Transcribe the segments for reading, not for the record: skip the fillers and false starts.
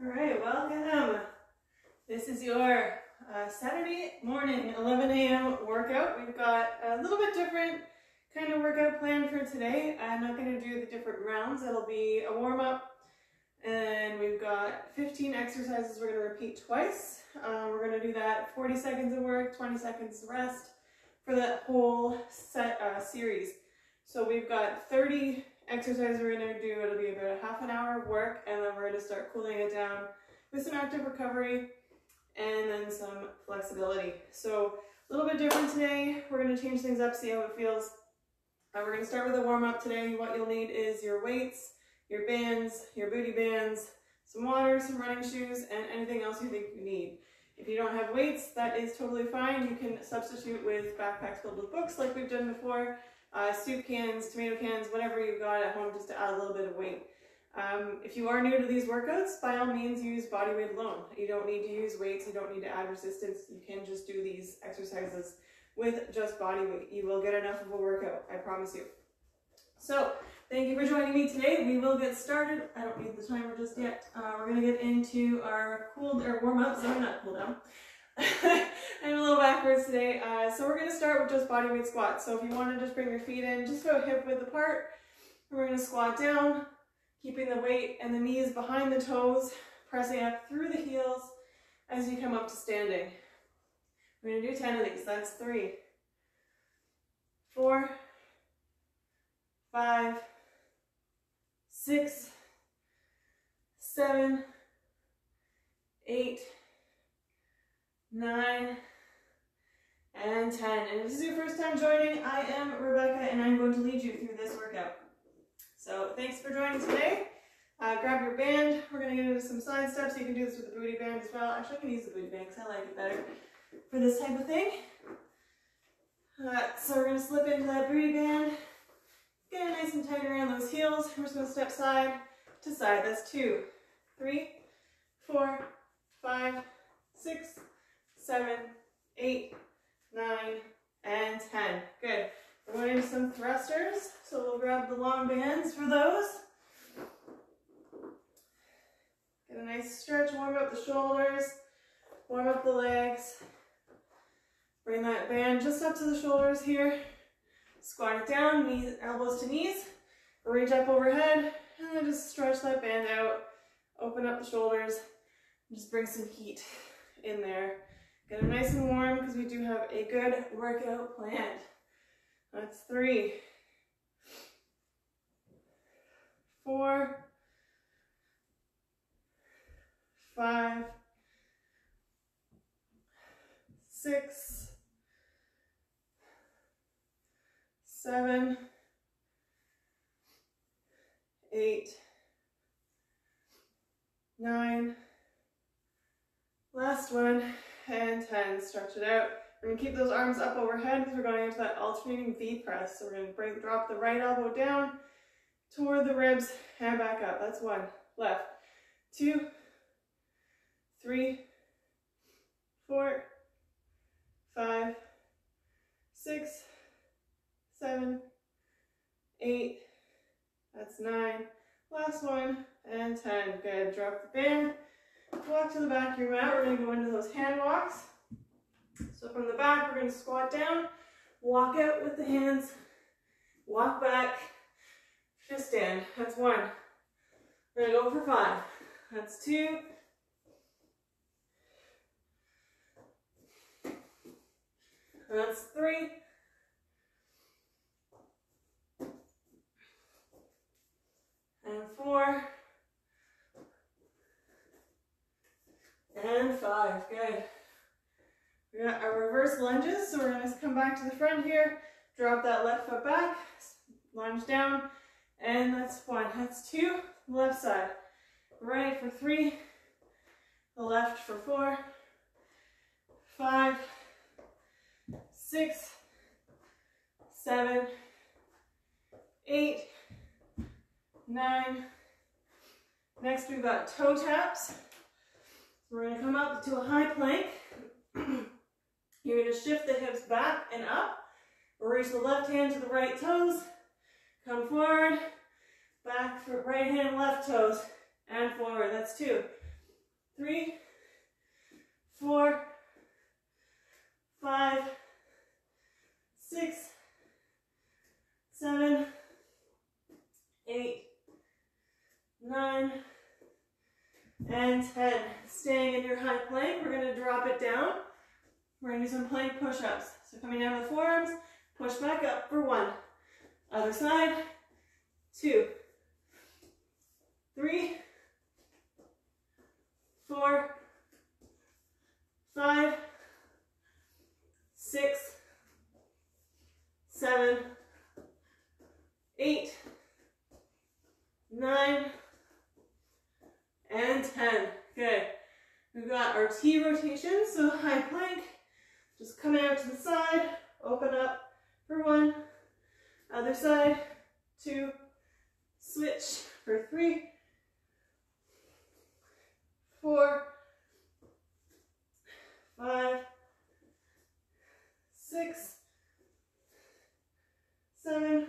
All right, welcome. This is your Saturday morning, 11 a.m. workout. We've got a little bit different kind of workout plan for today. I'm not going to do the different rounds. It'll be a warm-up, and we've got 15 exercises we're going to repeat twice. We're going to do that 40 seconds of work, 20 seconds rest for that whole set series. So we've got 30 exercises we're going to do. It'll be about a half an hour of work, and then we're going to start cooling it down with some active recovery and then some flexibility. So a little bit different today. We're going to change things up, see how it feels. We're going to start with a warm-up today. What you'll need is your weights, your bands, your booty bands, some water, some running shoes, and anything else you think you need. If you don't have weights, that is totally fine. You can substitute with backpacks filled with books like we've done before. Soup cans, tomato cans, whatever you've got at home just to add a little bit of weight. If you are new to these workouts, by all means use body weight alone. You don't need to use weights, you don't need to add resistance. You can just do these exercises with just body weight. You will get enough of a workout, I promise you. So, thank you for joining me today. We will get started. I don't need the timer just yet. We're going to get into our warm-ups. I'm not cool down. I'm a little backwards today. So we're going to start with just body weight squats. So if you want to just bring your feet in, just go hip width apart. We're going to squat down, keeping the weight and the knees behind the toes, pressing up through the heels as you come up to standing. We're going to do 10 of these. That's 3, 4, 5, 6, 7, 8, 9, and 10. And if this is your first time joining, I am Rebecca and I'm going to lead you through this workout. So thanks for joining today. Grab your band. We're going to get into some side steps. You can do this with the booty band as well. Actually, I can use the booty band because I like it better for this type of thing. So we're going to slip into that booty band. Get it nice and tight around those heels. We're just going to step side to side. That's 2, 3, 4, 5, 6, 7, 8, 9, and 10. Good. We're going into some thrusters, so we'll grab the long bands for those. Get a nice stretch, warm up the shoulders, warm up the legs. Bring that band just up to the shoulders here. Squat it down, knees, elbows to knees. Reach up overhead, and then just stretch that band out. Open up the shoulders, and just bring some heat in there. Get them nice and warm because we do have a good workout planned. That's 3, 4, 5, 6, 7, 8, 9, last one, and 10. Stretch it out. We're going to keep those arms up overhead because we're going into that alternating V press. So we're going to drop the right elbow down toward the ribs and back up. That's 1. Left. 2, 3, 4, 5, 6, 7, 8. That's 9. Last one, and 10. Good. Drop the band. Walk to the back of your mat. We're going to go into those hand walks. So from the back, we're going to squat down, walk out with the hands, walk back, just stand. That's 1. We're going to go for 5. That's 2. That's 3. And 4. And 5. Good. We got our reverse lunges, so we're going to come back to the front here, drop that left foot back, lunge down, and that's 1. That's 2, left side. Right for 3, the left for 4, 5, 6, 7, 8, 9. Next we've got toe taps. So we're going to come up to a high plank. You're going to shift the hips back and up. Reach the left hand to the right toes. Come forward. Back for right hand, left toes. And forward. That's 2. 3, 4, 5, 6, 7, 8, 9, and 10. Staying in your high plank, we're going to drop it down. We're going to do some plank push-ups. So coming down with the forearms, push back up for 1. Other side, 2, 3, 4, 5, 6, 7, 8, 9, and 10. Good. We've got our T rotation, so high plank, just come out to the side, open up for 1, other side, 2, switch for 3, 4, 5, 6, 7,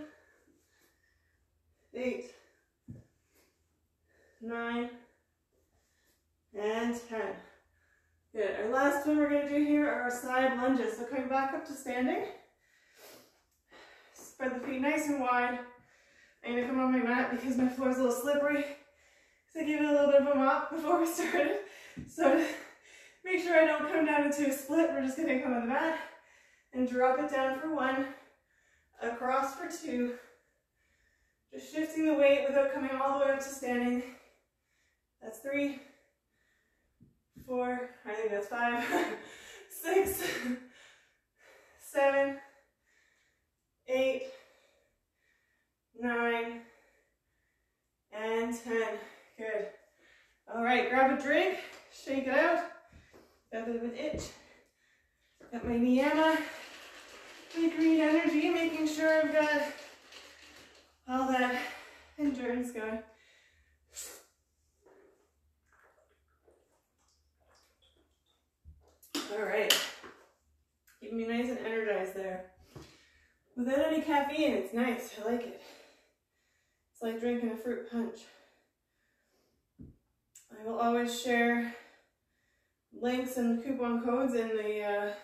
8, 9, and 10. Good. Our last one we're going to do here are our side lunges. So coming back up to standing. Spread the feet nice and wide. I'm going to come on my mat because my floor is a little slippery. So I gave it a little bit of a mop before we started. So to make sure I don't come down into a split, we're just going to come on the mat and drop it down for 1, across for 2. Just shifting the weight without coming all the way up to standing. That's 3, 4, I think that's 5, 6, 7, 8, 9, and 10. Good. All right, grab a drink, shake it out. Got a bit of an itch. Got my Niyama, my green energy, making sure I've got all that endurance going. All right, keeping me nice and energized there. Without any caffeine, it's nice, I like it. It's like drinking a fruit punch. I will always share links and coupon codes in the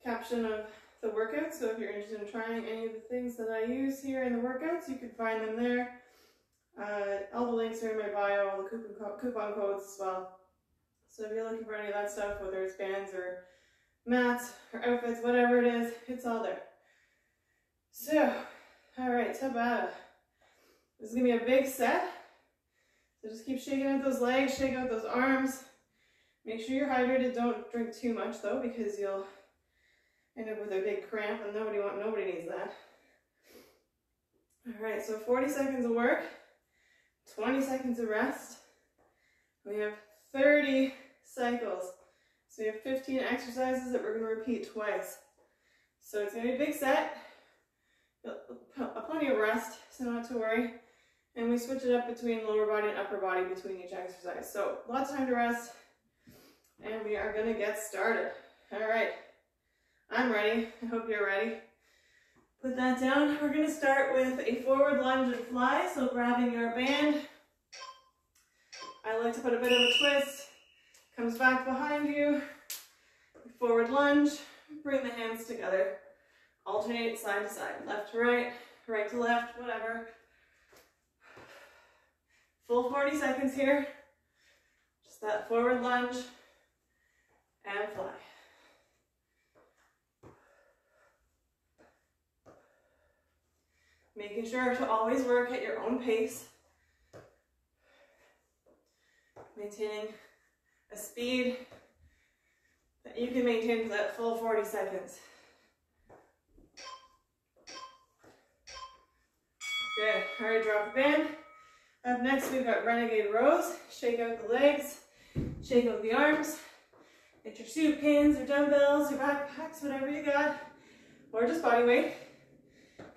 caption of the workout, so if you're interested in trying any of the things that I use here in the workouts, you can find them there. All the links are in my bio, all the coupon codes as well. So if you're looking for any of that stuff, whether it's bands or mats or outfits, whatever it is, it's all there. So, all right, Tabata. This is gonna be a big set. So just keep shaking out those legs, shake out those arms. Make sure you're hydrated. Don't drink too much though, because you'll end up with a big cramp, and nobody needs that. All right, so 40 seconds of work, 20 seconds of rest. We have 30 cycles. So we have 15 exercises that we're going to repeat twice. So it's going to be a big set, plenty of rest, so not to worry. And we switch it up between lower body and upper body between each exercise. So lots of time to rest, and we are going to get started. All right, I'm ready. I hope you're ready. Put that down. We're going to start with a forward lunge and fly. So grabbing your band. I like to put a bit of a twist. Comes back behind you. Forward lunge. Bring the hands together. Alternate side to side. Left to right, right to left, whatever. Full 40 seconds here. Just that forward lunge and fly. Making sure to always work at your own pace. Maintaining a speed that you can maintain for that full 40 seconds. Good. All right, drop the band. Up next, we've got renegade rows. Shake out the legs, shake out the arms. Get your soup cans or dumbbells or backpacks, whatever you got, or just body weight.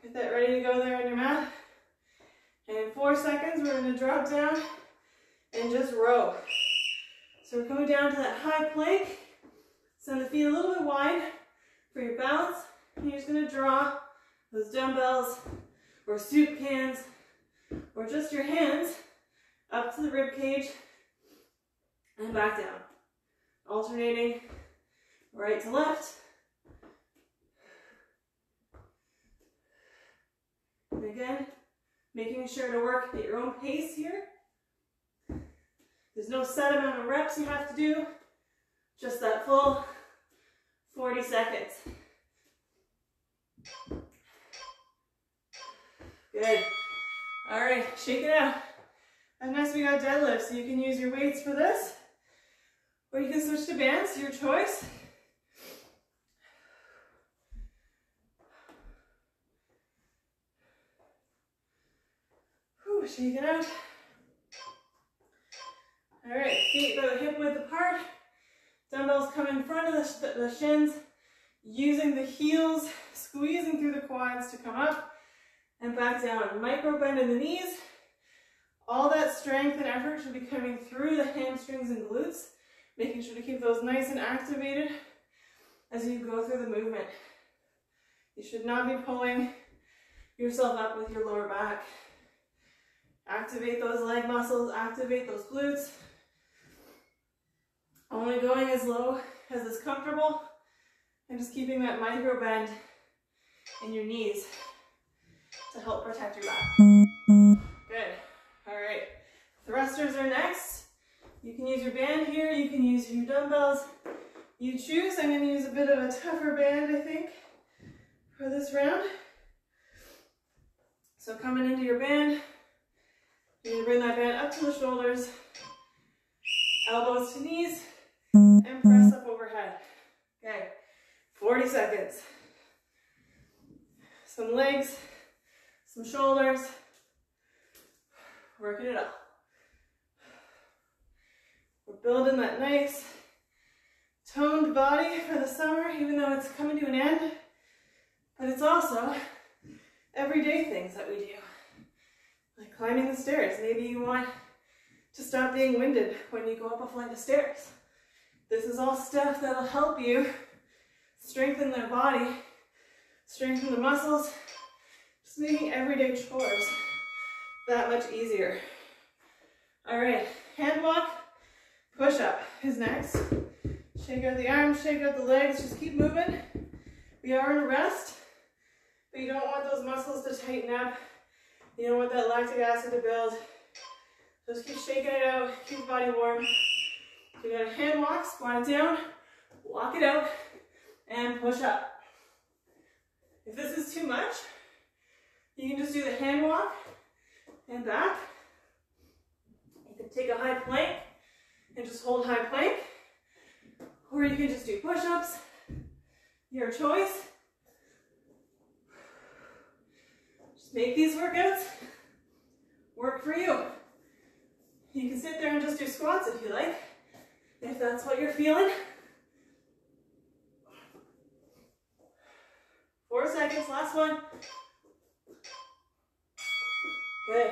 Get that ready to go there on your mat. And in 4 seconds, we're going to drop down and just row. So we're coming down to that high plank. Send the feet a little bit wide for your balance. And you're just going to draw those dumbbells or soup cans or just your hands up to the rib cage and back down. Alternating right to left. And again, making sure to work at your own pace here. There's no set amount of reps you have to do, just that full 40 seconds. Good. All right, shake it out. And next we got deadlifts. So you can use your weights for this, or you can switch to bands, your choice. Whew, shake it out. All right, feet about hip width apart. Dumbbells come in front of the shins, using the heels, squeezing through the quads to come up and back down. Micro bend in the knees. All that strength and effort should be coming through the hamstrings and glutes, making sure to keep those nice and activated as you go through the movement. You should not be pulling yourself up with your lower back. Activate those leg muscles, activate those glutes. Only going as low as is comfortable, and just keeping that micro bend in your knees to help protect your back. Good. All right. Thrusters are next. You can use your band here. You can use your dumbbells. You choose. I'm going to use a bit of a tougher band, I think, for this round. So coming into your band, you're going to bring that band up to the shoulders, elbows to knees, and press up overhead. Okay, 40 seconds. Some legs, some shoulders, working it up. We're building that nice toned body for the summer, even though it's coming to an end. But it's also everyday things that we do, like climbing the stairs. Maybe you want to stop being winded when you go up a flight of stairs. This is all stuff that'll help you strengthen their body, strengthen the muscles, just making everyday chores that much easier. All right, hand walk, push up is next. Shake out the arms, shake out the legs, just keep moving. We are in a rest, but you don't want those muscles to tighten up. You don't want that lactic acid to build. Just keep shaking it out, keep the body warm. So you got a hand walk, squat it down, walk it out, and push up. If this is too much, you can just do the hand walk and back. You can take a high plank and just hold high plank, or you can just do push-ups, your choice. Just make these workouts work for you. You can sit there and just do squats if you like, if that's what you're feeling. 4 seconds, last one. Good.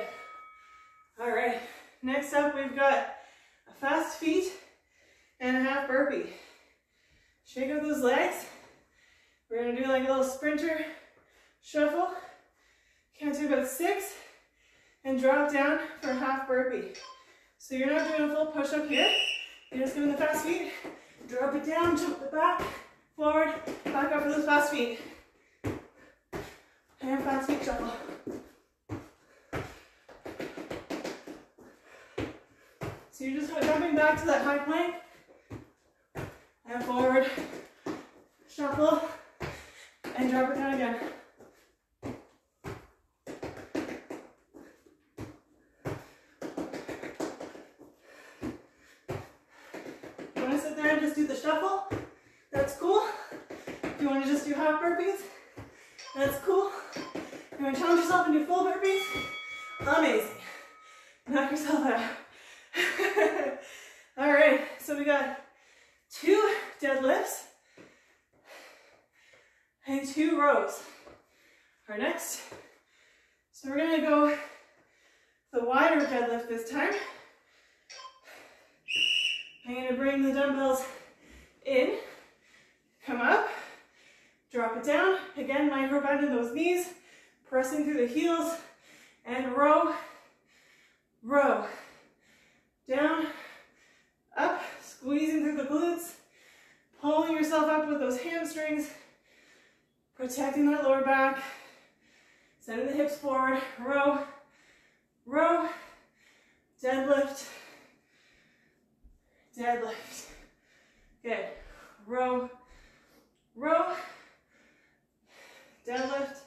All right, next up we've got a fast feet and a half burpee. Shake out those legs. We're gonna do like a little sprinter shuffle. Count to about 6 and drop down for a half burpee. So you're not doing a full push-up here. You're just doing the fast feet. Drop it down, jump it back, forward, back up for those fast feet. And fast feet shuffle. So you're just jumping back to that high plank. And forward, shuffle, and drop it down again. Just do the shuffle, that's cool. If you want to just do half burpees, that's cool. If you want to challenge yourself and do full burpees, amazing. Knock yourself out. All right, so we got 2 deadlifts and 2 rows for next. So we're gonna go the wider deadlift this time. I'm going to bring the dumbbells in, come up, drop it down. Again, micro bend in those knees, pressing through the heels, and row, row, down, up, protecting that lower back, sending the hips forward, row, row, deadlift, deadlift. Good. Row, row, deadlift,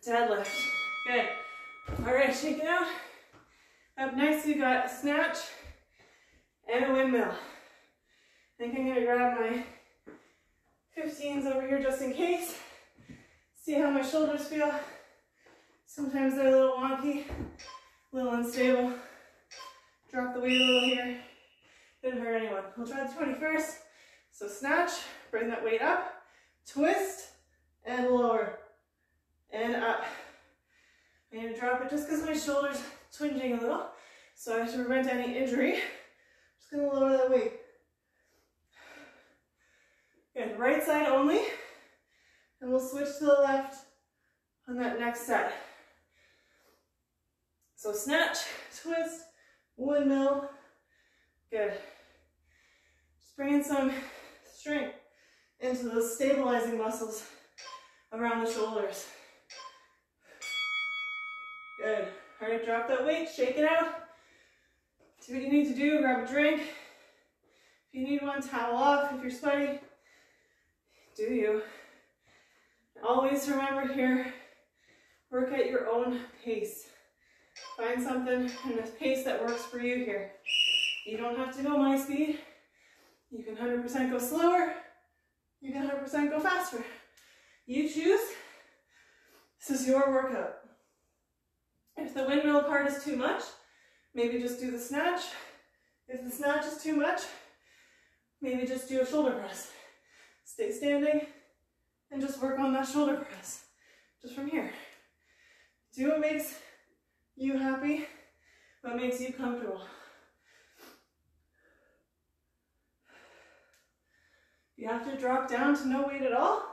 deadlift. Good. All right, shake it out. Up next, we got a snatch and a windmill. I think I'm gonna grab my 15s over here just in case. See how my shoulders feel. Sometimes they're a little wonky, a little unstable. Drop the weight a little here. Didn't hurt anyone. We'll try the 21st. So snatch, bring that weight up, twist, and lower, and up. I'm gonna drop it just because my shoulder's twinging a little. So I have to prevent any injury. Just gonna lower that weight. Good, right side only. And we'll switch to the left on that next set. So snatch, twist, windmill. Good. Just bringing some strength into those stabilizing muscles around the shoulders. Good. All right, drop that weight, shake it out. Do what you need to do, grab a drink. If you need one, towel off. If you're sweaty, do you. Always remember here, work at your own pace. Find something and a pace that works for you here. You don't have to go my speed. You can 100% go slower. You can 100% go faster. You choose. This is your workout. If the windmill part is too much, maybe just do the snatch. If the snatch is too much, maybe just do a shoulder press. Stay standing and just work on that shoulder press. Just from here. Do what makes you happy, what makes you comfortable. If you have to drop down to no weight at all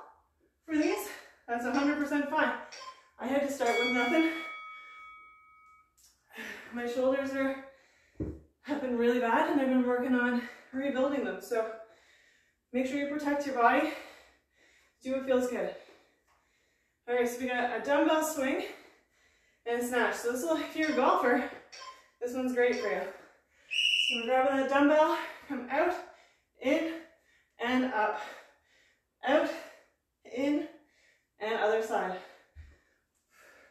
for these, that's 100% fine. I had to start with nothing. My shoulders have been really bad and I've been working on rebuilding them. So make sure you protect your body. Do what feels good. All right, so we got a dumbbell swing and a snatch. So this will, if you're a golfer, this one's great for you. So we're grabbing that dumbbell, come out, in, and up. Out, in, and other side.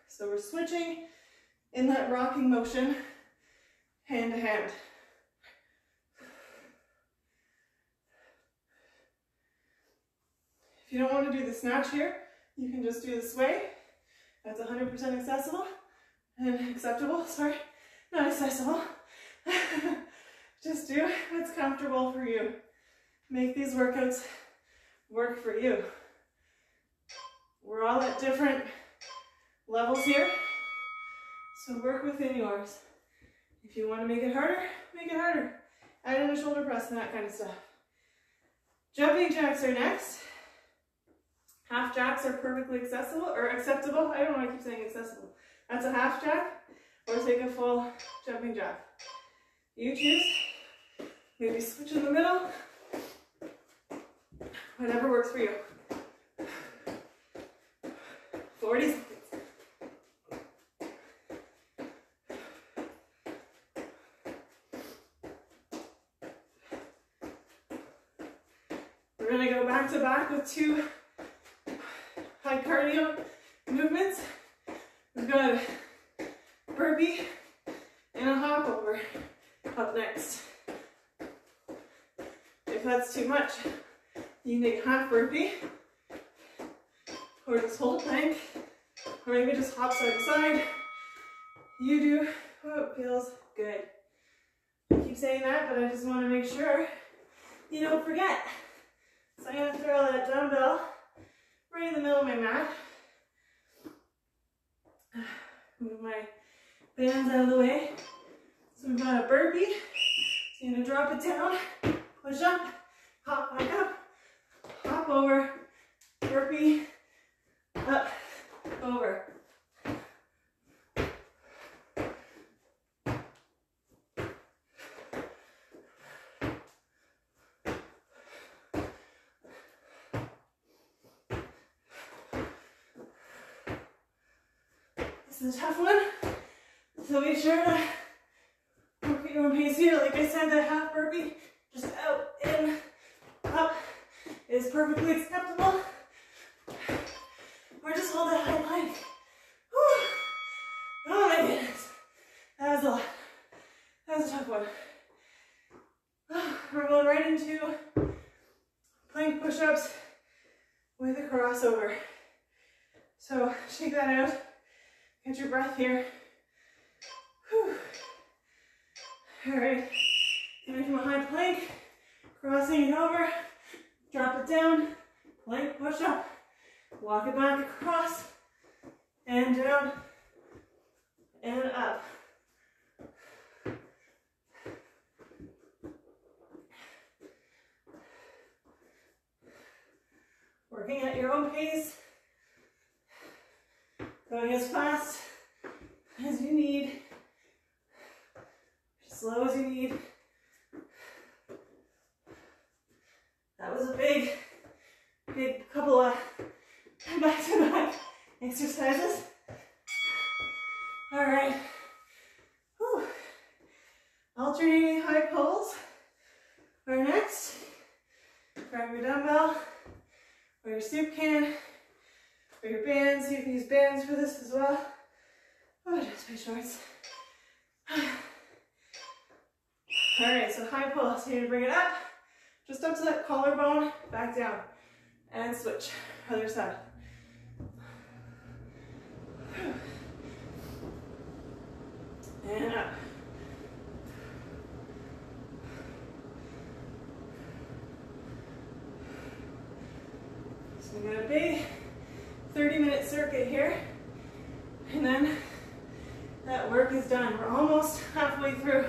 So we're switching in that rocking motion, hand to hand. If you don't want to do the snatch here, you can just do the sway. That's 100% accessible and acceptable, sorry, not accessible. Just do what's comfortable for you. Make these workouts work for you. We're all at different levels here, so work within yours. If you want to make it harder, make it harder. Add in a shoulder press and that kind of stuff. Jumping jacks are next. Half jacks are perfectly accessible, or acceptable. I don't know why I keep saying accessible. That's a half jack, or take a full jumping jack. You choose. Maybe switch in the middle. Whatever works for you. 40 seconds. We're going to go back to back with two high cardio movements. We've got a burpee and a hop over up next. If that's too much, you can take half burpee, or just hold a plank, or maybe just hop side to side. You do what feels good. I keep saying that, but I just want to make sure you don't forget. So I'm going to throw that dumbbell right in the middle of my mat. Move my bands out of the way. So we've got a burpee. So you're going to drop it down, push up, hop back up, hop over, burpee, up, over. This is a tough one, so be sure to work at your own pace here. Like I said, that half burpee, just out, in, up, is perfectly acceptable. Or just hold that high plank. Whew. Oh my goodness, that was a lot. That was a tough one. We're going right into plank push-ups with a crossover. So shake that out, get your breath here. Whew. All right, coming from a high plank, crossing it over, drop it down, plank push-up, walk it back across, and down, and up. Working at your own pace, going as fast as you need, as slow as you need. That was a big couple of back-to-back exercises. All right. Whew. Alternating high pulls are next. Grab your dumbbell or your soup can or your bands. You can use bands for this as well. Oh, just my shorts. All right, so high pull. So you're gonna bring it up, just up to that collarbone, back down, and switch. Other side. And up. So we got a big 30-minute circuit here, and then that work is done. We're almost halfway through.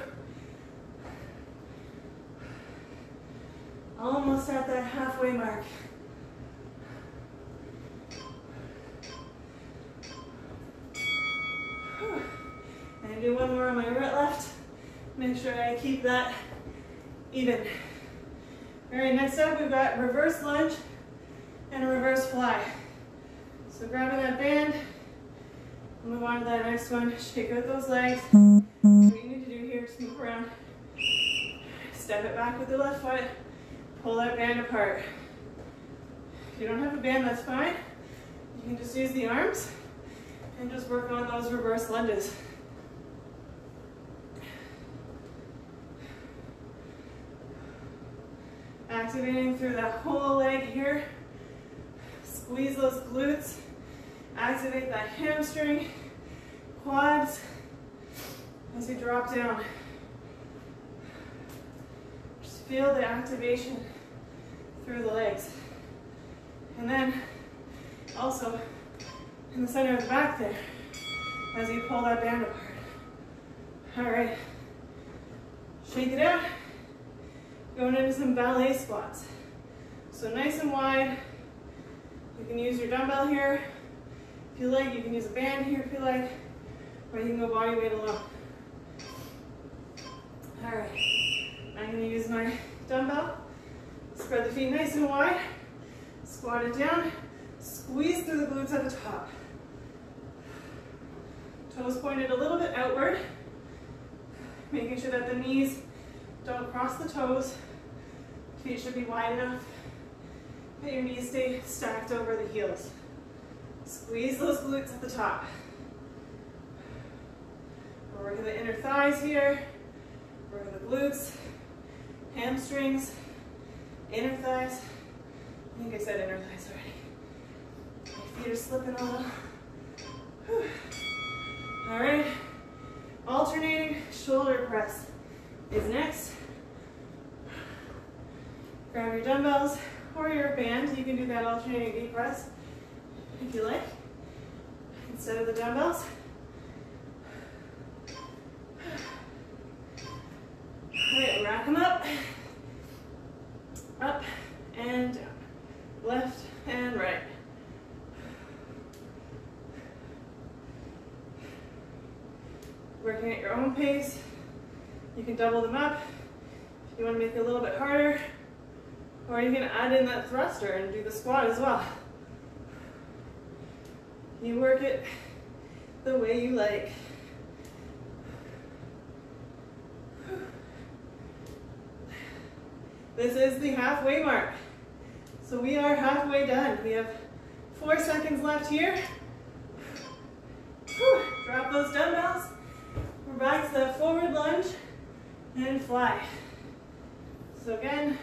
Almost at that halfway mark. And do one more on my right left. Make sure I keep that even. All right, next up we've got reverse lunge and a reverse fly. So grabbing that band, move on to that next one. Shake out those legs. What you need to do here is move around. Step it back with the left foot. Pull that band apart. If you don't have a band, that's fine. You can just use the arms and just work on those reverse lunges. Activating through that whole leg here. Squeeze those glutes. Activate that hamstring, quads as you drop down. Just feel the activation through the legs. And then also in the center of the back there as you pull that band apart. All right, shake it out. Going into some ballet squats. So nice and wide. You can use your dumbbell here if you like. You can use a band here if you like. Or you can go body weight alone. All right, I'm going to use my dumbbell. Spread the feet nice and wide. Squat it down. Squeeze through the glutes at the top. Toes pointed a little bit outward. Making sure that the knees don't cross the toes. Feet should be wide enough that your knees stay stacked over the heels. Squeeze those glutes at the top. We're working the inner thighs here. Working the glutes, hamstrings, inner thighs. I think I said inner thighs already. My feet are slipping a little. Whew. All right. Alternating shoulder press is next. Grab your dumbbells or your band. You can do that alternating knee press if you like, instead of the dumbbells. All right, rack them up. Up and down. Left and right. Working at your own pace. You can double them up if you want to make it a little bit harder. Or you can add in that thruster and do the squat as well. You work it the way you like. This is the halfway mark. So we are halfway done. We have 4 seconds left here. Drop those dumbbells. We're back to that forward lunge and fly. So again,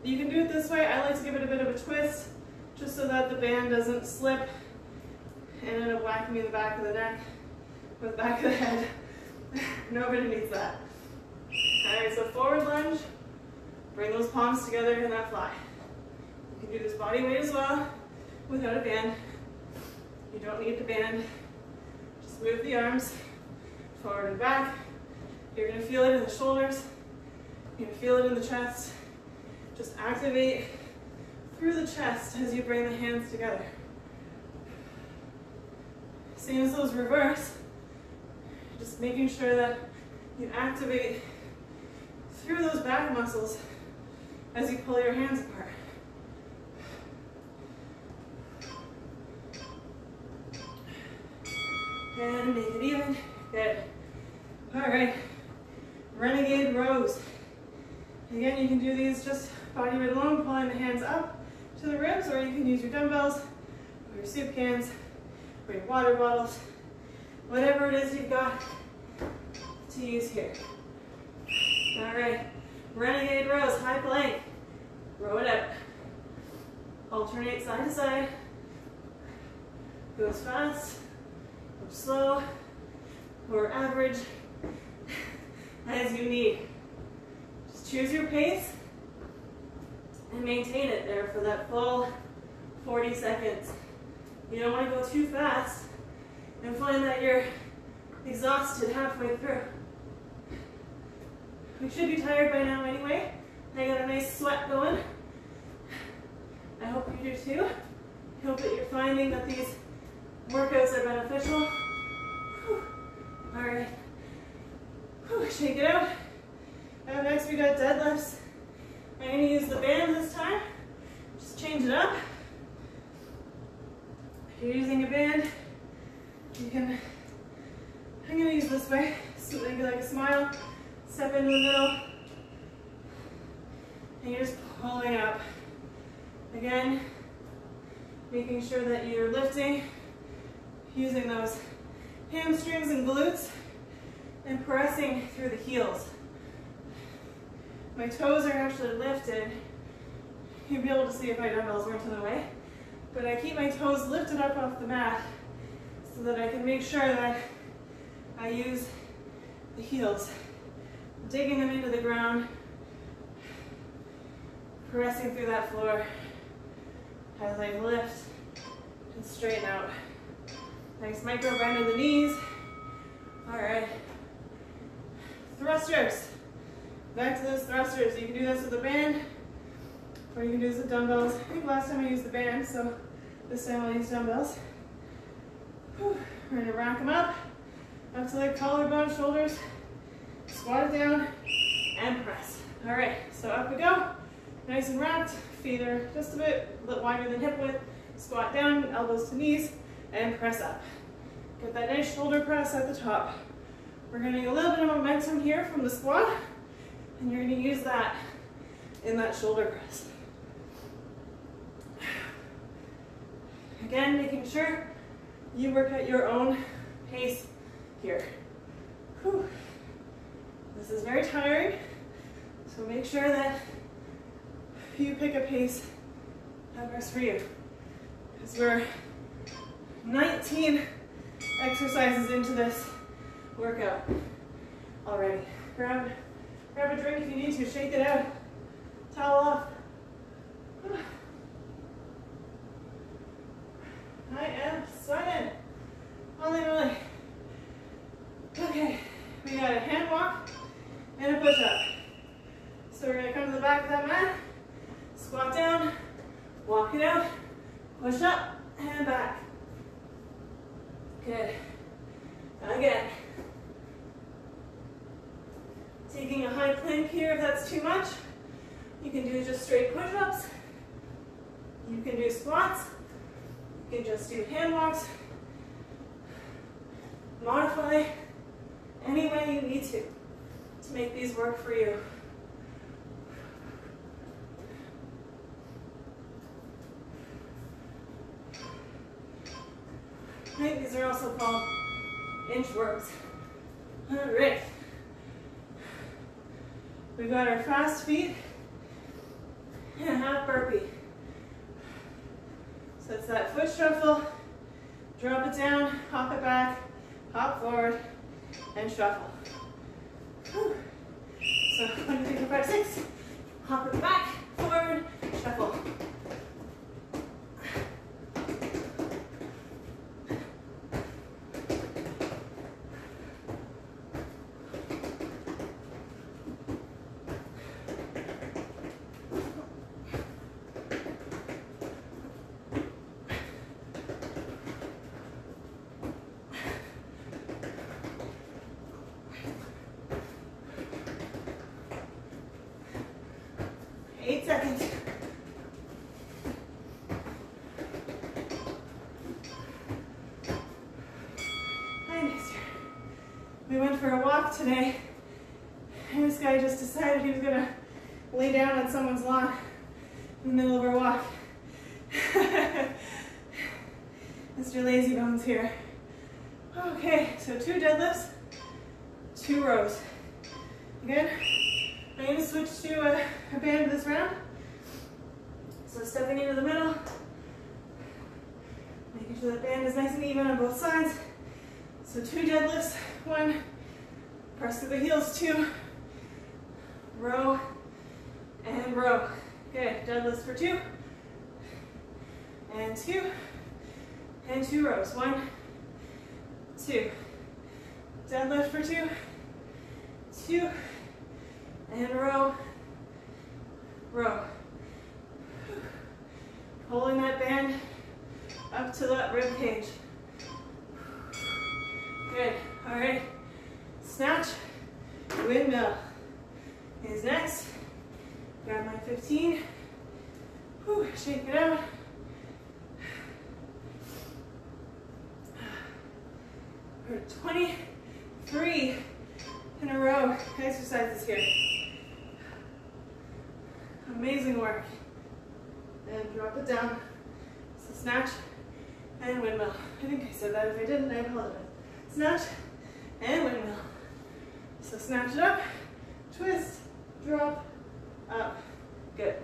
you can do it this way. I like to give it a bit of a twist just so that the band doesn't slip and end up whacking me in the back of the neck or the back of the head. Nobody needs that. All right, so forward lunge. Bring those palms together in that fly. You can do this body weight as well without a band. You don't need the band. Just move the arms forward and back. You're going to feel it in the shoulders. You're going to feel it in the chest. Just activate through the chest as you bring the hands together. Same as those reverse. Just making sure that you activate through those back muscles as you pull your hands apart. And make it even. Good. All right. Renegade rows. Again, you can do these just body weight alone, pulling the hands up to the ribs, or you can use your dumbbells, or your soup cans, or your water bottles, whatever it is you've got to use here. All right. Renegade rows, high plank. Row it up. Alternate side to side. Goes fast, or slow, or average, as you need. Just choose your pace and maintain it there for that full 40 seconds. You don't want to go too fast and find that you're exhausted halfway through. We should be tired by now anyway. I got a nice sweat going. I hope you do too. I hope that you're finding that these workouts are beneficial. Whew. All right. Whew. Shake it out. Up next we got deadlifts. I'm going to use the band this time. Just change it up. If you're using a band, you can, I'm going to use this way. So make it like a smile. Step into the middle. And you're just pulling up. Again, making sure that you're lifting, using those hamstrings and glutes, and pressing through the heels. My toes are actually lifted. You'd be able to see if my dumbbells weren't in the way. But I keep my toes lifted up off the mat so that I can make sure that I use the heels, digging them into the ground, pressing through that floor as I lift and straighten out. Nice micro bend in the knees. All right. Thrusters. Back to those thrusters. You can do this with a band, or you can do this with dumbbells. I think last time I used the band, so this time I'll use dumbbells. Whew. We're gonna rack them up to the collarbone, shoulders. Squat it down and press. All right, so up we go. Nice and wrapped. Feet are just a bit wider than hip width. Squat down, elbows to knees, and press up. Get that nice shoulder press at the top. We're gonna get a little bit of momentum here from the squat, and you're gonna use that in that shoulder press. Again, making sure you work at your own pace here. Whew. This is very tiring, so make sure that you pick a pace that works for you. Because we're 19 exercises into this workout already. Grab a drink if you need to, shake it out, towel off. I am sweating. Holy moly. Okay, we got a hand walk and a push up. So we're gonna come to the back of that mat, squat down, walk it out, push up, and back. Good. Again. Taking a high plank here if that's too much. You can do just straight push-ups. You can do squats. You can just do hand walks. modify any way you need to make these work for you. Right, these are also called inchworms. All right. We've got our fast feet and a half burpee. So it's that foot shuffle, drop it down, hop it back, hop forward, and shuffle. Whew. So 1, 2, 3, 4, 5, 6. Hop it back, forward, shuffle. We went for a walk today, and this guy just decided he was gonna lay down on someone's lawn in the middle of our walk. Mr. Lazy Bones here. Okay, so 2 deadlifts, 2 rows. Again, I'm gonna switch to a band this round. So stepping into the middle, making sure that band is nice and even on both sides. So 2 deadlifts, 1, press through the heels, 2, row, and row. Okay, deadlifts for 2, and 2, and 2 rows, 1, 2. Deadlift for 2, 2, and row, row. Holding that band up to that rib cage. Good, all right. Snatch, windmill is next. Grab my 15. Whew, shake it out. We're at 23 in a row exercises here. Amazing work. And drop it down. So snatch and windmill. I think I said that. If I didn't, I apologize. Snatch and windmill. So snatch it up, twist, drop, up. Good.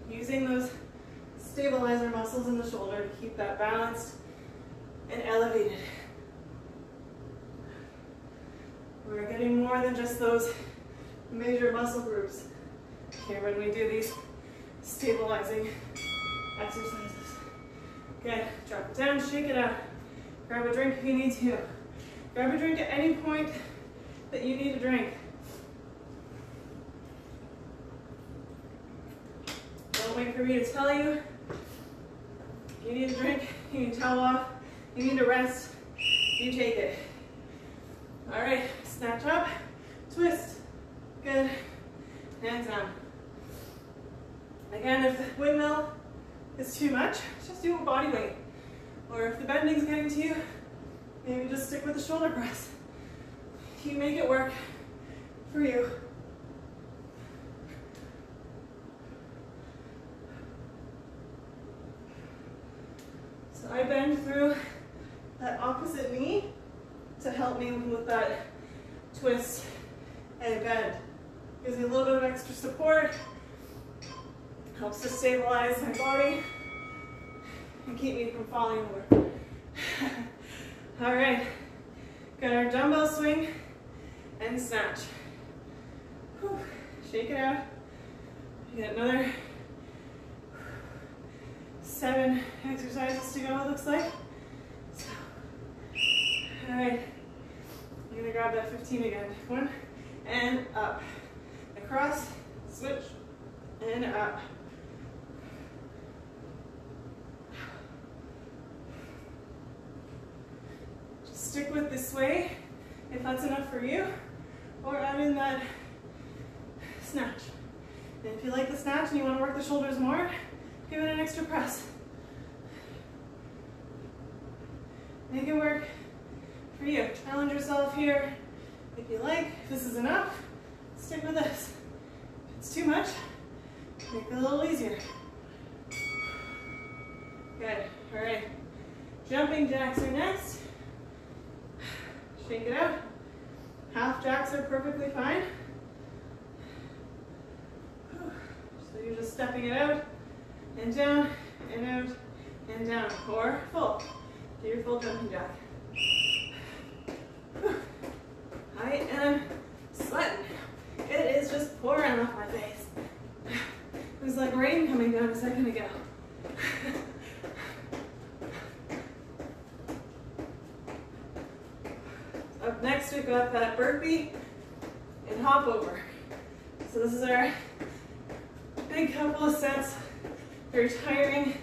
Using those stabilizer muscles in the shoulder to keep that balanced and elevated. We're getting more than just those major muscle groups here when we do these stabilizing exercises. Good, drop it down, shake it out. Grab a drink if you need to. Grab a drink at any point that you need a drink. Don't wait for me to tell you. If you need a drink, you need a towel off, you need a rest, you take it. All right, snatch up, twist, good, hands down. Again, if the windmill is too much, just do a body weight. Or if the bending's getting to you, maybe just stick with the shoulder press. You make it work for you. So I bend through that opposite knee to help me with that twist and bend. Gives me a little bit of extra support. Helps to stabilize my body and keep me from falling over. All right, got our dumbbell swing and snatch. Whew. Shake it out. You got another 7 exercises to go, it looks like. So, all right, I'm gonna grab that 15 again. 1, and up. Across, switch, and up. Stick with this sway if that's enough for you, or add in that snatch. And if you like the snatch and you want to work the shoulders more, give it an extra press. Make it work for you. Challenge yourself here if you like. If this is enough, stick with this. If it's too much, make it a little easier. Good. All right. Jumping jacks are next. Shake it out. Half jacks are perfectly fine. So you're just stepping it out and down and out and down. Or full. Do your full jumping jack. I am sweating. It is just pouring off my face. It was like rain coming down a second ago. Up next, we've got that burpee and hop over. So this is our big couple of sets. Very tiring,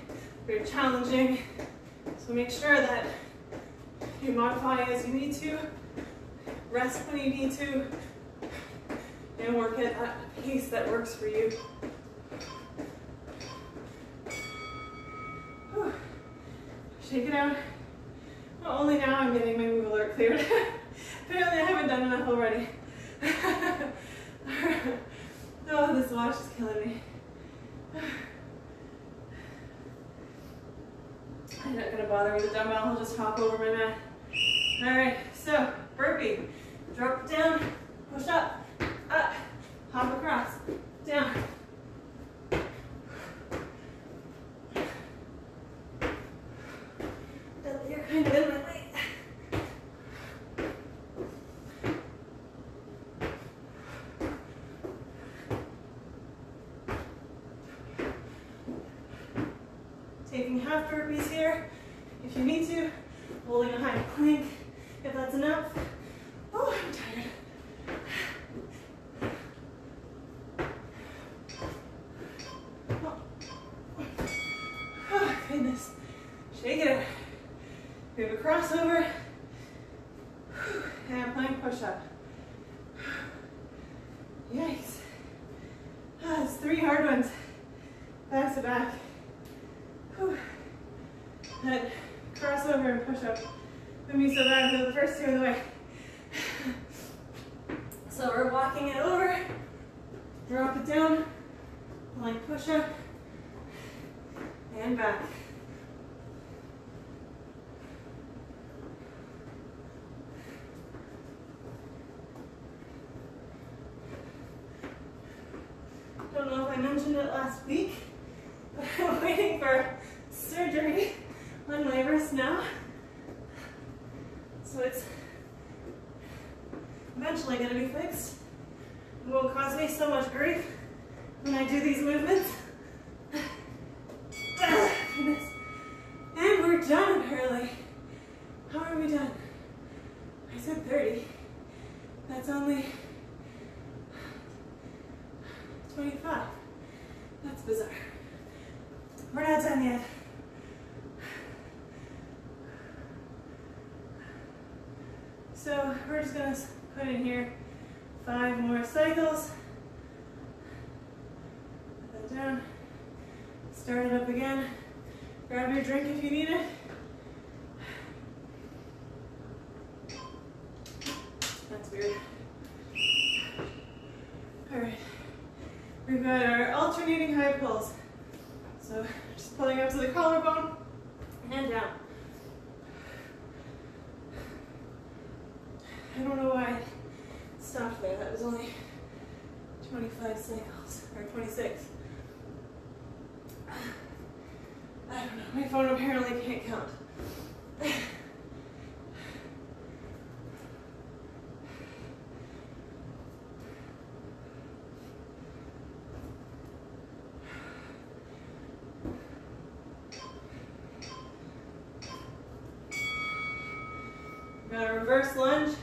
very challenging. So make sure that you modify as you need to, rest when you need to, and work at that pace that works for you. Whew. Shake it out. Well, only now I'm getting my move alert cleared. Apparently I haven't done enough already. Oh, this watch is killing me. I'm not going to bother with the dumbbell, I'll just hop over my mat. Alright, so burpee. Drop it down, push up, hop across, down. You're kind of in my way. Taking half burpees here, if you need to, holding a high plank, if that's enough. Oh, I'm tired. Oh, goodness. Shake it out. We have a crossover, and plank push-up. Yikes. It's 3 hard ones, back to back. That crossover and push-up made me so bad for the first 2 of the way. So we're walking it over, drop it down, like push-up, and back. Don't know if I mentioned it last week, but I'm waiting for surgery on my wrist now. So it's eventually going to be fixed. It won't cause me so much grief when I do these movements. Goodness. And we're done apparently. How are we done? I said 30. That's only 25. That's bizarre. We're not done yet. So we're just going to put in here 5 more cycles. Put that down. Start it up again. Grab your drink if you need it. That's weird. All right. We've got our alternating high pulls. So just pulling up to the collarbone and down. I don't know why I stopped there. That was only 25 cycles, or 26. I don't know. My phone apparently can't count. Got a reverse lunge,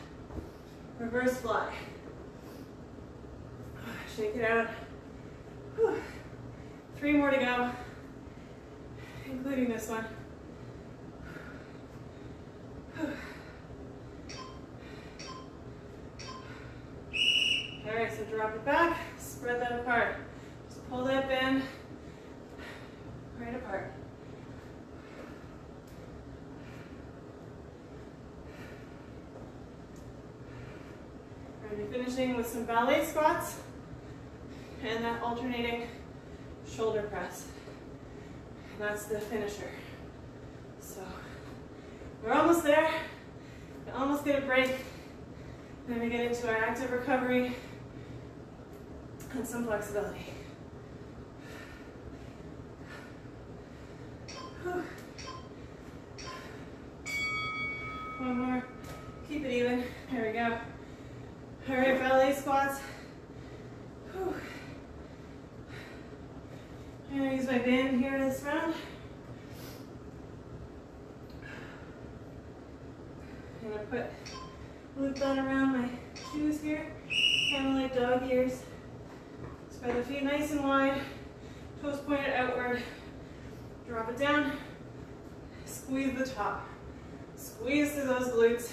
reverse fly. Shake it out. Whew. 3 more to go, including this one. All right, so drop it back, spread that apart. Just pull that band right apart. We're going to be finishing with some ballet squats and that alternating shoulder press. And that's the finisher. So we're almost there. We almost get a break. Then we get into our active recovery and some flexibility. One more. Keep it even. There we go. All right, ballet squats. Whew. I'm going to use my band here this round. I'm going to loop that around my shoes here, kind of like dog ears. Spread the feet nice and wide, toes pointed outward. Drop it down, squeeze the top. Squeeze through those glutes,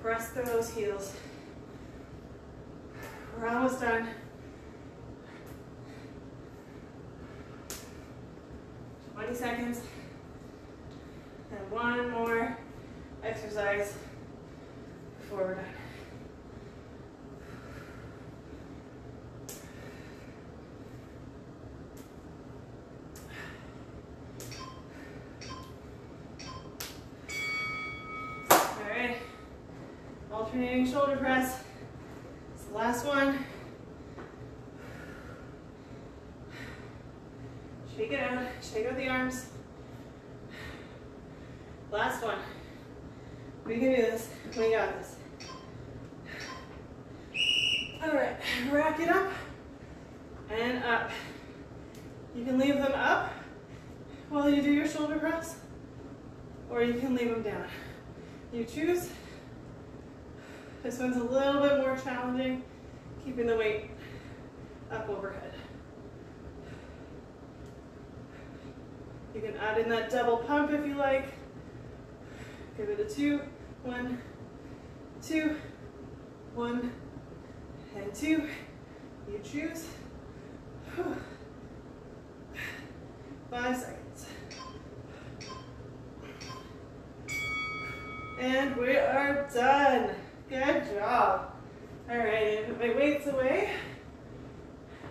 press through those heels. We're almost done. Seconds. And one more exercise before we're done. All right. Alternating shoulder press. It's the last one. Shake out the arms. Last one. We can do this. We got this. All right, rack it up and up. You can leave them up while you do your shoulder press, or you can leave them down. You choose. This one's a little bit more challenging, keeping the weight up overhead. You can add in that double pump if you like. Give it a 2, 1, 2, 1, and 2. You choose. 5 seconds. And we are done. Good job. All right, put my weights away.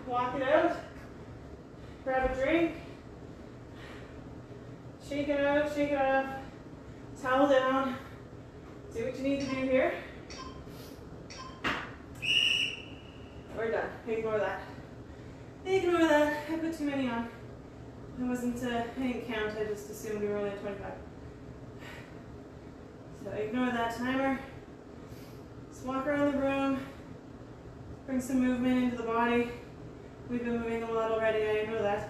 Walk it out. Grab a drink. Shake it out, shake it off, towel down, do what you need to do here. We're done. Ignore that. Ignore that. I put too many on. I didn't count, I just assumed we were only at 25. So ignore that timer. Just walk around the room, bring some movement into the body. We've been moving a lot already, I know that.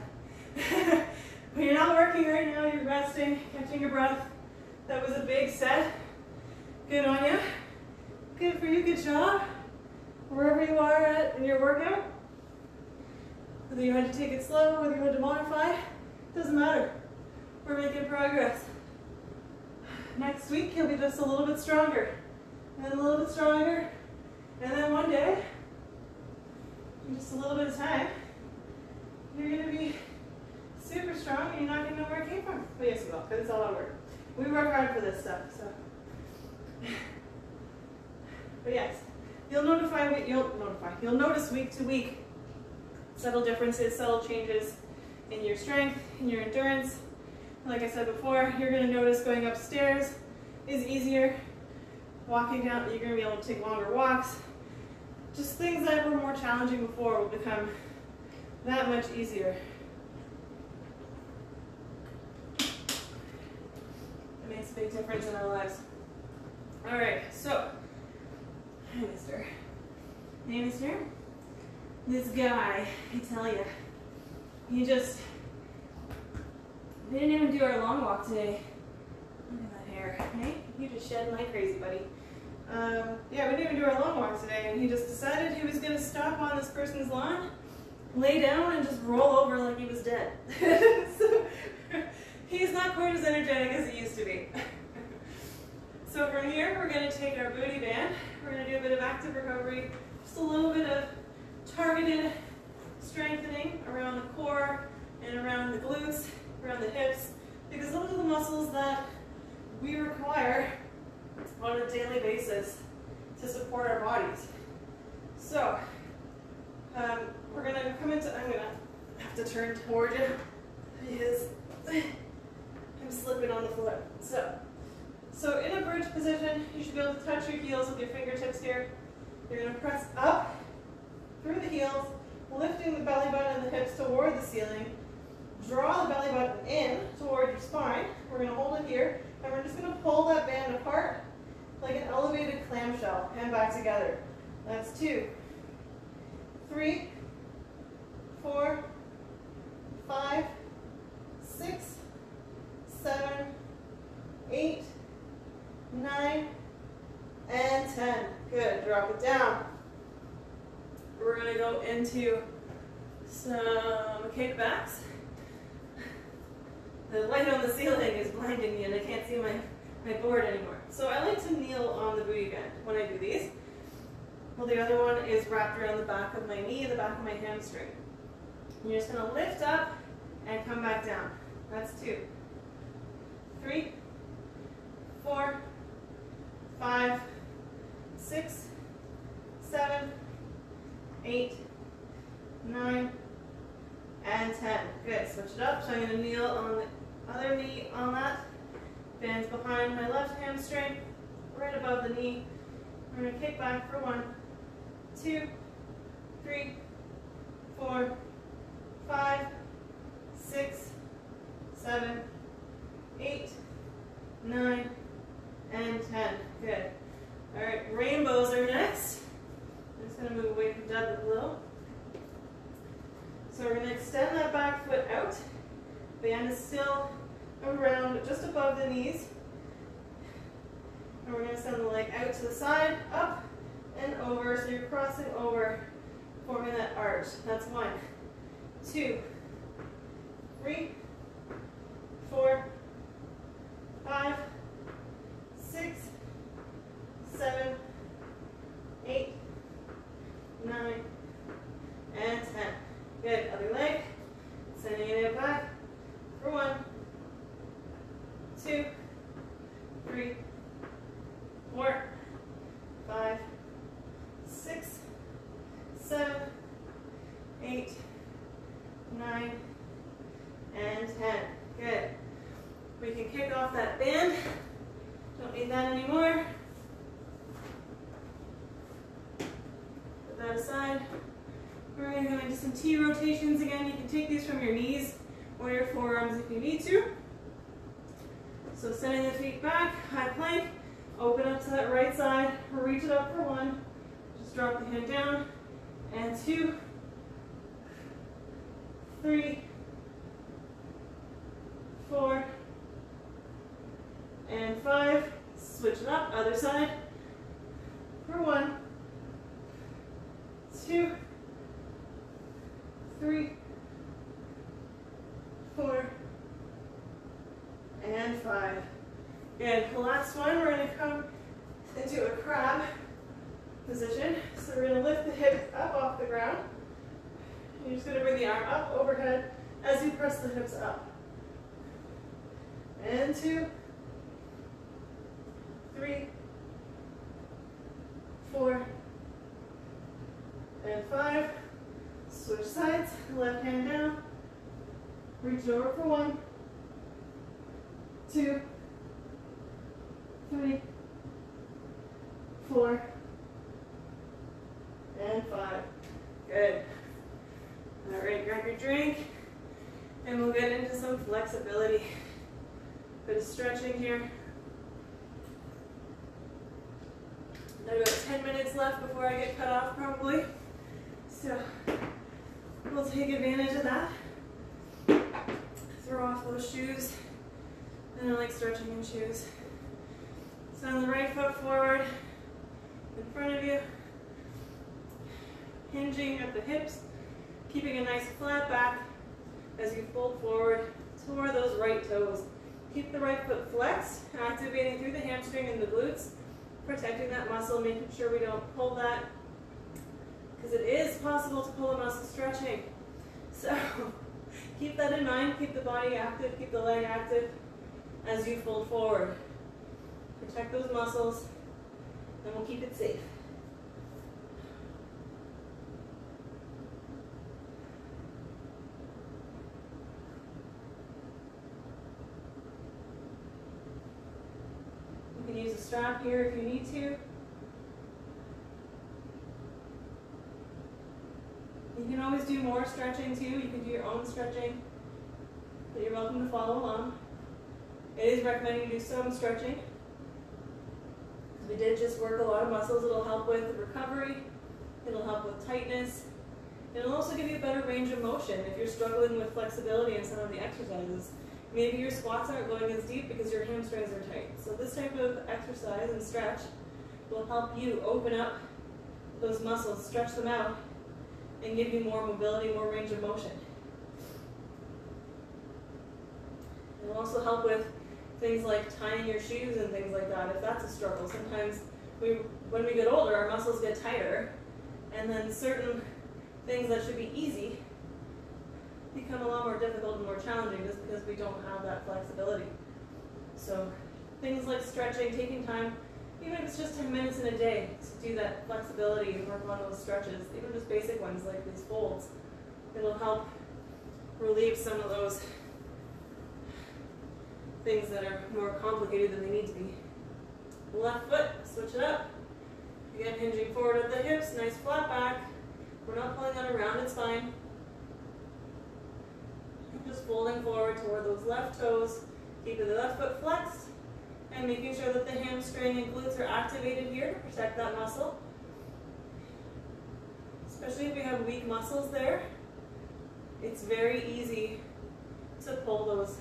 When you're not working right now, you're resting, catching your breath. That was a big set. Good on you. Good for you, good job. Wherever you are at in your workout, whether you had to take it slow, whether you had to modify, doesn't matter. We're making progress. Next week, you'll be just a little bit stronger, and then a little bit stronger, and then one day, in just a little bit of time, you're gonna be super strong and you're not going to know where it came from. But yes, you will, because it's all our work. We work hard for this stuff, so. But yes, you'll notice week to week subtle differences, subtle changes in your strength, in your endurance. And like I said before, you're going to notice going upstairs is easier. Walking down, you're going to be able to take longer walks. Just things that were more challenging before will become that much easier. Makes a big difference in our lives. All right, so, hey, mister. Hey, mister. This guy, I tell you, we didn't even do our long walk today. Look at that hair, hey? You just shed like crazy, buddy. Yeah, we didn't even do our long walk today, and he just decided he was going to stop on this person's lawn, lay down, and just roll over like he was dead. So, he's not quite as energetic as he used to be. So from here, we're going to take our booty band. We're going to do a bit of active recovery, just a little bit of targeted strengthening around the core and around the glutes, around the hips, because those are the muscles that we require on a daily basis to support our bodies. So, we're gonna come into, I'm gonna have to turn toward you because I'm slipping on the floor. So in a bridge position, you should be able to touch your heels with your fingertips here. You're gonna press up through the heels, lifting the belly button and the hips toward the ceiling. Draw the belly button in toward your spine. We're gonna hold it here, and we're just gonna pull that band apart like an elevated clamshell and back together. That's 2, 3, 4, 5, 6, 7, 8, 9, and 10. Good. Drop it down. We're going to go into some kickbacks. The light on the ceiling is blinding me and I can't see my board anymore. So I like to kneel on the booty band when I do these. Well, the other one is wrapped around the back of my knee, the back of my hamstring. And you're just going to lift up and come back down. That's 2, 3, 4, 5, 6, 7, 8, 9, and 10. Good. Switch it up. So I'm going to kneel on the other knee on that. Bands behind my left hamstring, right above the knee. We're going to kick back for 1, 2, 3, 4, 5, 6, 7, 8, 9, and 10. Good. All right, rainbows are next. I'm just going to move away from Deb a little. So we're going to extend that back foot out. Band is still around just above the knees. And we're going to send the leg out to the side, up and over. So you're crossing over, forming that arch. That's 1, 2, 3, 4, 5, 6, 7, 8, 9, and 10. Good. Other leg. Sending it back for 1, 2, 3, 4, 5, 6, 7, 8, 9, and 10. Good. We can kick off that band. Don't need that anymore. Put that aside. We're going to go into some T rotations again. You can take these from your knees or your forearms if you need to. So sending the feet back, high plank, open up to that right side, reach it up for 1, just drop the hand down, and 2, 3, 4, and 5, switch it up, other side, for 1, 2, 3, 4, and 5. Good. The last one, we're going to come into a crab position. So we're going to lift the hips up off the ground. You're just going to bring the arm up overhead as you press the hips up. And 2, 3, 4, and 5. Switch sides, left hand down. Reach over for 1, 2, 3, 4, and 5. Good. All right, grab your drink, and we'll get into some flexibility. Bit of stretching here. Got about 10 minutes left before I get cut off, probably. So we'll take advantage of that. Throw off those shoes. I don't like stretching in shoes. Send the right foot forward in front of you. Hinging at the hips, keeping a nice flat back as you fold forward toward those right toes. Keep the right foot flexed, activating through the hamstring and the glutes, protecting that muscle, making sure we don't pull that, because it is possible to pull a muscle stretching. So keep that in mind, keep the body active, keep the leg active as you fold forward. Protect those muscles, and we'll keep it safe. use a strap here if you need to. You can always do more stretching too. You can do your own stretching, but you're welcome to follow along. It is recommended you do some stretching. We did just work a lot of muscles. It'll help with recovery. It'll help with tightness. It'll also give you a better range of motion if you're struggling with flexibility in some of the exercises. Maybe your squats aren't going as deep because your hamstrings are tight. So this type of exercise and stretch will help you open up those muscles, stretch them out, and give you more mobility, more range of motion. It'll also help with things like tying your shoes and things like that, if that's a struggle. Sometimes when we get older, our muscles get tighter, and then certain things that should be easy become a lot more difficult and more challenging just because we don't have that flexibility. So things like stretching, taking time, even if it's just 10 minutes in a day to do that flexibility and work on those stretches, even just basic ones like these folds, it'll help relieve some of those things that are more complicated than they need to be. Left foot, switch it up. Again, hinging forward at the hips, nice flat back. We're not pulling that around, it's fine. Just folding forward toward those left toes, keeping the left foot flexed, and making sure that the hamstring and glutes are activated here to protect that muscle. Especially if we have weak muscles there, it's very easy to pull those.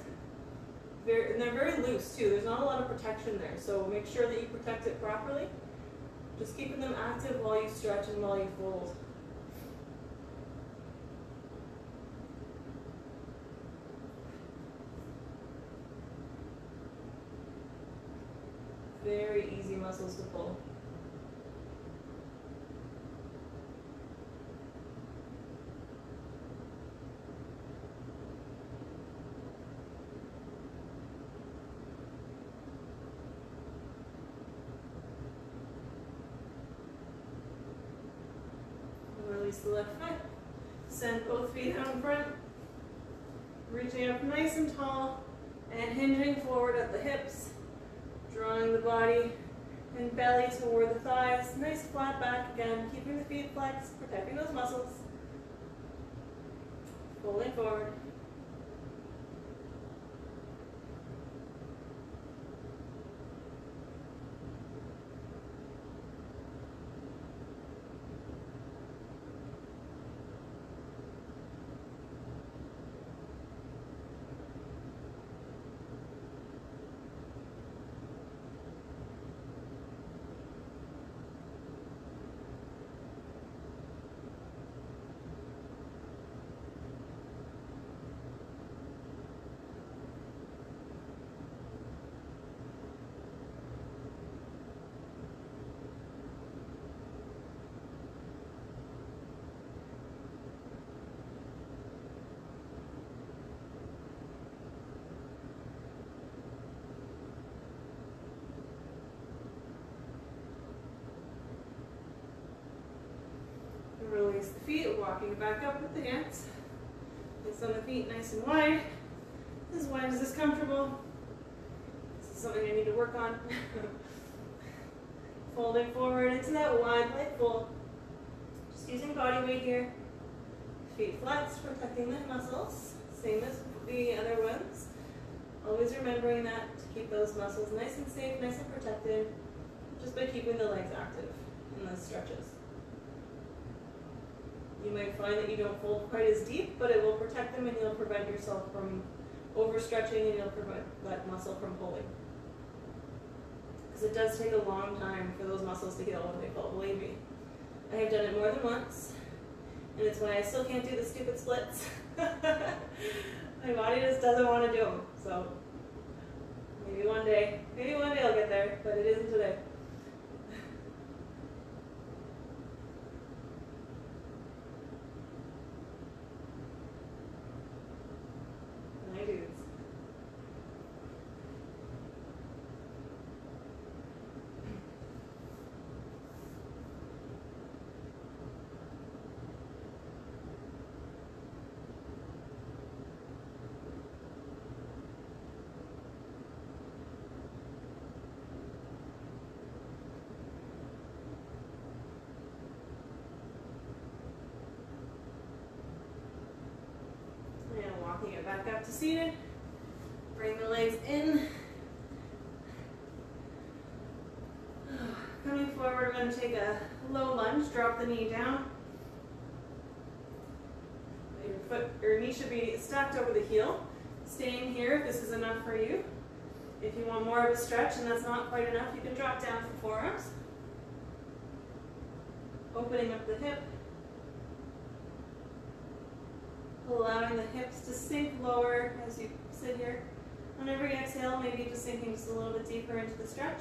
And they're very loose too. There's not a lot of protection there, so make sure that you protect it properly. Just keeping them active while you stretch and while you fold. Very easy muscles to pull. Release the left foot. Send both feet out in front. Reaching up nice and tall and hinging forward at the hips. Drawing the body and belly toward the thighs. Nice flat back again, keeping the feet flexed, protecting those muscles. Folding forward. Release the feet, walking back up with the hands. Place on the feet nice and wide. As wide as is comfortable. This is something I need to work on. Folding forward into that wide leg fold. Just using body weight here. Feet flexed, protecting the muscles. Same as the other ones. Always remembering that to keep those muscles nice and safe, nice and protected, just by keeping the legs active in those stretches. You might find that you don't fold quite as deep, but it will protect them and you'll prevent yourself from overstretching and you'll prevent that muscle from pulling. Because it does take a long time for those muscles to heal when they pull, believe me. I have done it more than once, and it's why I still can't do the stupid splits. My body just doesn't want to do them, so maybe one day I'll get there, but it isn't today. back up to seated. Bring the legs in. Coming forward, we're going to take a low lunge, drop the knee down. Your knee should be stacked over the heel. Staying here if this is enough for you. If you want more of a stretch and that's not quite enough, you can drop down for forearms. Opening up the hip. Allowing the hips to sink lower as you sit here. On every exhale, maybe just sinking just a little bit deeper into the stretch.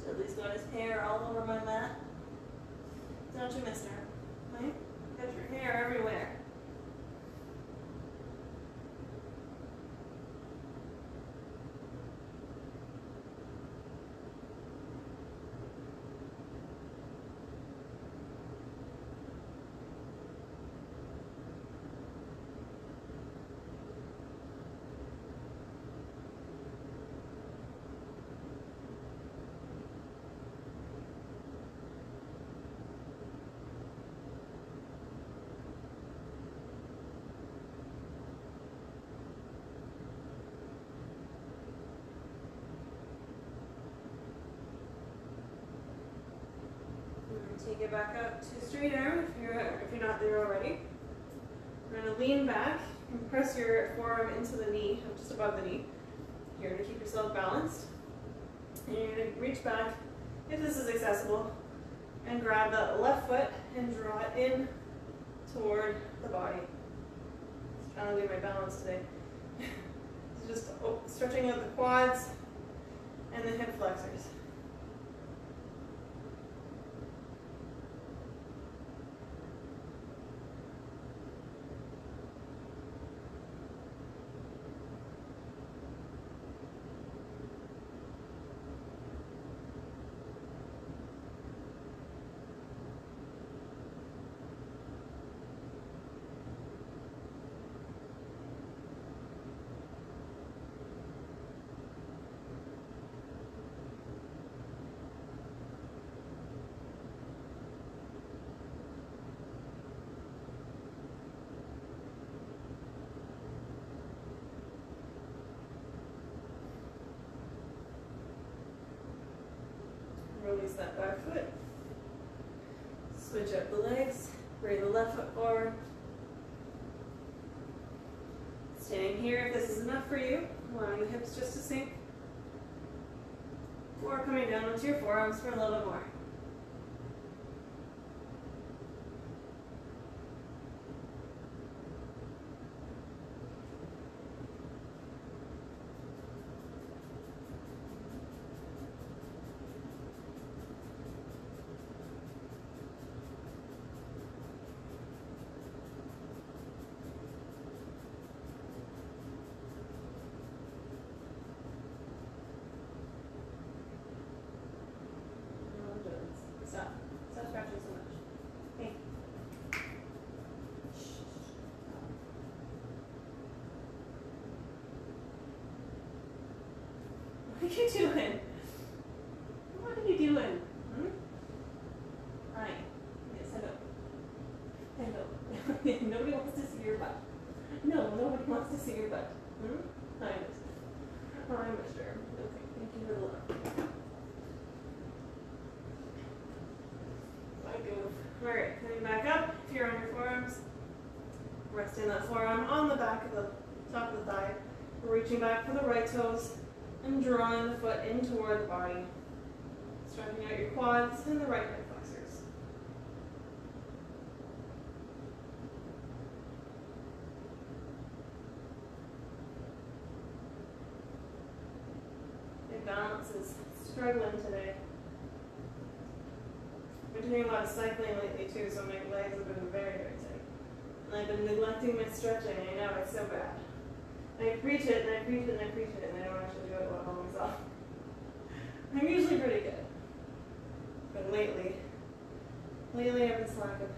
Dudley's got his hair all over my mat. Don't you, mister? Right? Got your hair everywhere. Take it back up to straight arm if you're not there already. We're going to lean back and press your forearm into the knee, just above the knee, here to keep yourself balanced. And you're going to reach back, if this is accessible, and grab that left foot and draw it in toward the body. Just trying to do my balance today. So just stretching out the quads and the hip flexors. Release that back foot. Switch up the legs. Bring the left foot forward. Staying here if this is enough for you. Allowing the hips just to sink. Or coming down onto your forearms for a little bit more. Stop scratching so much. Hey. What are you doing? What are you doing? Hi. Yes, hello. Hello. Nobody wants to see your butt. No, nobody wants to see your butt. Hi, mister. Hi, mister. Okay, thank you for the look. Alright, coming back up, if you're on your forearms, resting that forearm on the back of the top of the thigh. We're reaching back for the right toes and drawing the foot in toward the body. Stretching out your quads and the right hip flexors. My balance is struggling today. I've been doing a lot of cycling lately too, so my legs have been very, very tight. And I've been neglecting my stretching, I know, it's so bad. I preach it, and I preach it, and I preach it, and I don't actually do it well by myself. I'm usually pretty good. But lately I've been slacking.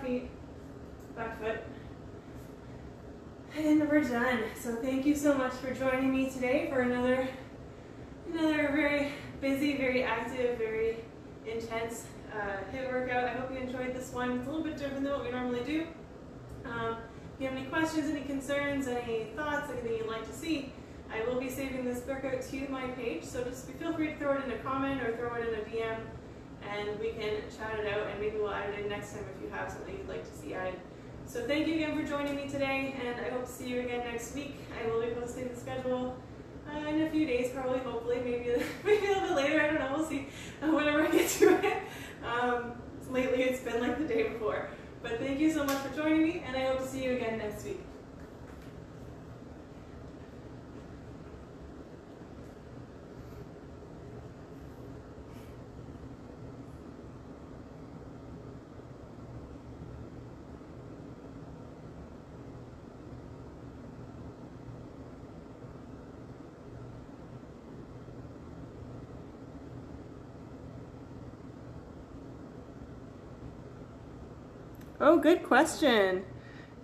feet, back foot. And we're done. So thank you so much for joining me today for another very busy, very active, very intense HIIT workout. I hope you enjoyed this one. It's a little bit different than what we normally do. If you have any questions, any concerns, any thoughts, anything you'd like to see, I will be saving this workout to my page. So just feel free to throw it in a comment or throw it in a DM, and we can chat it out, and maybe we'll add it in next time if you have something you'd like to see added. So thank you again for joining me today, and I hope to see you again next week. I will be posting the schedule in a few days, probably, hopefully, maybe a little bit later, I don't know, we'll see whenever I get to it. Lately it's been like the day before. But thank you so much for joining me, and I hope to see you again next week. Oh, good question.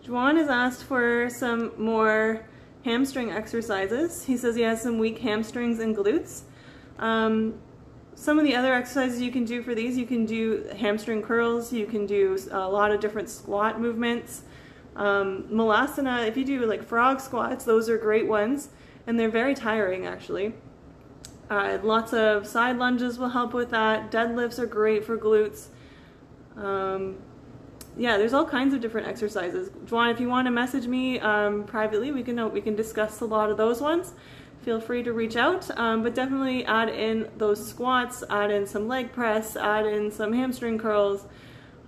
Juan has asked for some more hamstring exercises. He says he has some weak hamstrings and glutes. Some of the other exercises you can do for these, you can do hamstring curls, you can do a lot of different squat movements. Malasana, if you do like frog squats, those are great ones, and they're very tiring actually. Lots of side lunges will help with that. Deadlifts are great for glutes. Yeah, there's all kinds of different exercises. Juan, if you want to message me privately, we can discuss a lot of those ones. Feel free to reach out, but definitely add in those squats, add in some leg press, add in some hamstring curls.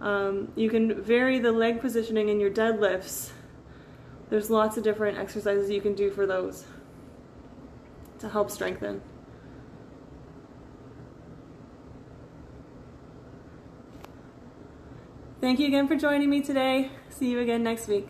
You can vary the leg positioning in your deadlifts. There's lots of different exercises you can do for those to help strengthen. Thank you again for joining me today. See you again next week.